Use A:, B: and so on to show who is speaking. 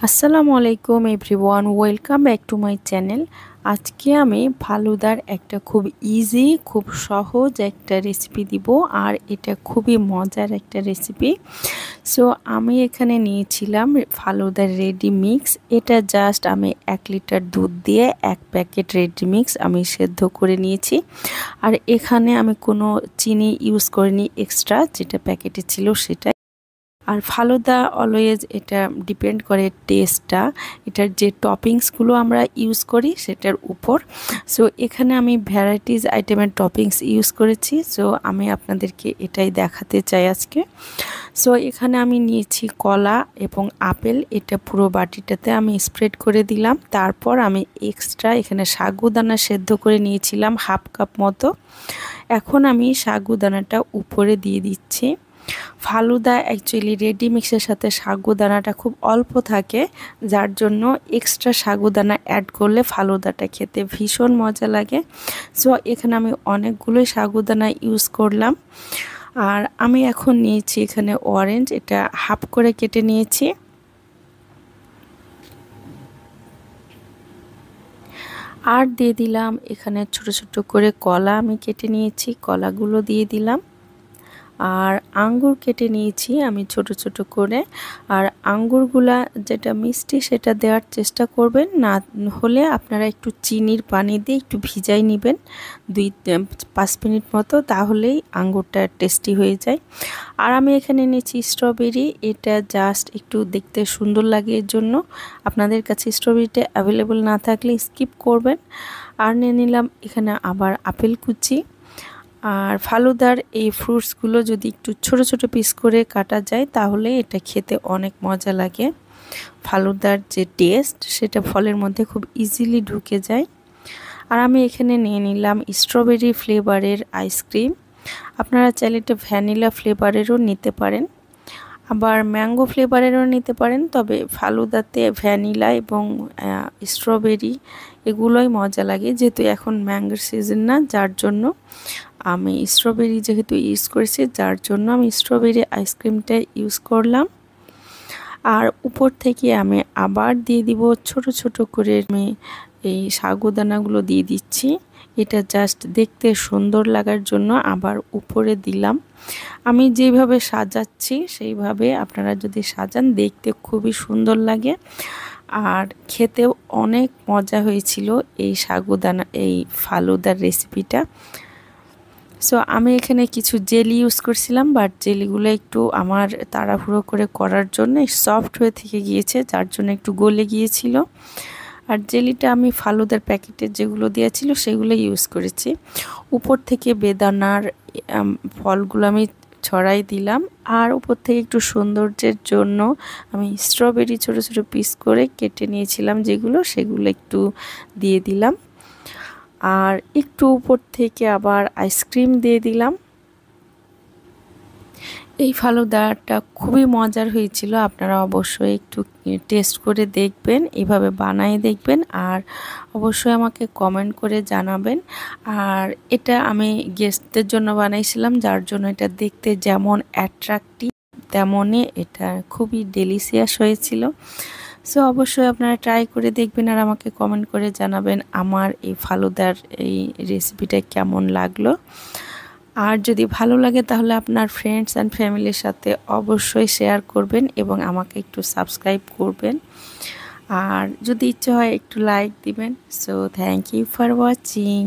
A: আসসালামু আলাইকুম everyone, welcome back to my channel. আজকে আমি ফালুদার একটা খুব ইজি, খুব সহজ একটা রেসিপি দিব, আর এটা খুবই মজার একটা রেসিপি। সো আমি এখানে নিয়েছিলাম ফালুদার রেডি মিক্স। এটা জাস্ট আমি 1 লিটার দুধ দিয়ে 1 প্যাকেট রেডি মিক্স আমি সেদ্ধ করে নিয়েছি। আর এখানে আমি কোনো চিনি ইউজ করিনি এক্সট্রা, যেটা প্যাকেটে ছিল সেটা। আর ফালুদা অলওয়েজ এটা ডিপেন্ড করে টেস্টটা, এটার যে টপিংসগুলো আমরা ইউজ করি সেটার উপর। সো এখানে আমি ভ্যারাইটিস আইটেমের টপিংস ইউজ করেছি। সো আমি আপনাদেরকে এটাই দেখাতে চাই আজকে। সো এখানে আমি নিয়েছি কলা এবং আপেল, এটা পুরো বাটিটাতে আমি স্প্রেড করে দিলাম। তারপর আমি এক্সট্রা এখানে সাগুদানা সেদ্ধ করে নিয়েছিলাম 1/2 কাপ মতো। এখন আমি সাগুদানাটা উপরে দিয়ে দিচ্ছি। ফালুদা অ্যাকচুয়ালি রেডি মিক্সের সাথে সাগুদানাটা খুব অল্প থাকে, যার জন্য এক্সট্রা সাগুদানা অ্যাড করলে ফালুদাটা খেতে ভীষণ মজা লাগে। সো এখানে আমি অনেকগুলোই সাগুদানা ইউজ করলাম। আর আমি এখন নিয়েছি এখানে অরেঞ্জ, এটা হাফ করে কেটে নিয়েছি। আর দিয়ে দিলাম এখানে ছোট ছোট করে কলা আমি কেটে নিয়েছি, কলাগুলো দিয়ে দিলাম। আর আঙ্গুর কেটে নিয়েছি আমি ছোট ছোট করে। আর আঙ্গুরগুলা যেটা মিষ্টি সেটা দেওয়ার চেষ্টা করবেন, না হলে আপনারা একটু চিনির পানি দিয়ে একটু ভিজাই নেবেন 2-5 মিনিট মতো, তাহলেই আঙ্গুরটা টেস্টি হয়ে যায়। আর আমি এখানে নিয়েছি স্ট্রবেরি, এটা জাস্ট একটু দেখতে সুন্দর লাগে এর জন্য। আপনাদের কাছে স্ট্রবেরিটা অ্যাভেলেবল না থাকলে স্কিপ করবেন। আর নিয়ে নিলাম এখানে আবার আপেল কুচি। আর ফালুদার এই ফ্রুটসগুলো যদি একটু ছোট ছোট পিস করে কাটা যায় তাহলে এটা খেতে অনেক মজা লাগে। ফালুদার যে টেস্ট সেটা ফলের মধ্যে খুব ইজিলি ঢুকে যায়। আর আমি এখানে নিয়ে নিলাম স্ট্রবেরি ফ্লেভারের আইসক্রিম। আপনারা চাইলে এটা ভ্যানিলা ফ্লেভারেরও নিতে পারেন, আবার ম্যাঙ্গো ফ্লেভারেরও নিতে পারেন। তবে ফালুদাতে ভ্যানিলা এবং স্ট্রবেরি এগুলোই মজা লাগে, যেহেতু এখন ম্যাঙ্গোর সিজন না, যার জন্য আমি স্ট্রবেরি যেহেতু ইউজ করেছি, যার জন্য আমি স্ট্রবেরি আইসক্রিমটা ইউজ করলাম। আর উপর থেকে আমি আবার দিয়ে দিব ছোট ছোট করে আমি এই সাগুদানাগুলো দিয়ে দিচ্ছি। এটা জাস্ট দেখতে সুন্দর লাগার জন্য আবার উপরে দিলাম। আমি যেভাবে সাজাচ্ছি সেইভাবে আপনারা যদি সাজান দেখতে খুবই সুন্দর লাগে, আর খেতেও অনেক মজা হয়েছিল এই সাগুদানা এই ফালুদার রেসিপিটা। সো আমি এখানে কিছু জেলি ইউজ করছিলাম, বাট জেলিগুলো একটু আমার তাড়াহুড়ো করে করার জন্য সফট হয়ে থেকে গিয়েছে, যার জন্য একটু গলে গিয়েছিল। আর জেলিটা আমি ফালুদার প্যাকেটে যেগুলো দেওয়া ছিল সেগুলো ইউজ করেছি। উপর থেকে বেদানার ফলগুলো আমি ছড়াই দিলাম। আর উপর থেকে একটু সৌন্দর্যের জন্য আমি স্ট্রবেরি ছোট ছোট পিস করে কেটে নিয়েছিলাম যেগুলো, সেগুলো একটু দিয়ে দিলাম। আর একটু উপর থেকে আবার আইসক্রিম দিয়ে দিলাম। এই ফালুদাটা খুবই মজার হয়েছিল, আপনারা অবশ্যই একটু টেস্ট করে দেখবেন, এভাবে বানিয়ে দেখবেন, আর অবশ্যই আমাকে কমেন্ট করে জানাবেন। আর এটা আমি গেস্টদের জন্য বানাইছিলাম, যার জন্য এটা দেখতে যেমন অ্যাট্রাক্টিভ তেমনই এটা খুবই ডেলিশিয়াস হয়েছিল। সো অবশ্যই আপনারা ট্রাই করে দেখবেন আর আমাকে কমেন্ট করে জানাবেন আমার এই ফালুদার এই রেসিপিটা কেমন লাগলো। আর যদি ভালো লাগে তাহলে আপনার ফ্রেন্ডস অ্যান্ড ফ্যামিলির সাথে অবশ্যই শেয়ার করবেন এবং আমাকে একটু সাবস্ক্রাইব করবেন। আর যদি ইচ্ছে হয় একটু লাইক দিবেন। So thank you for watching.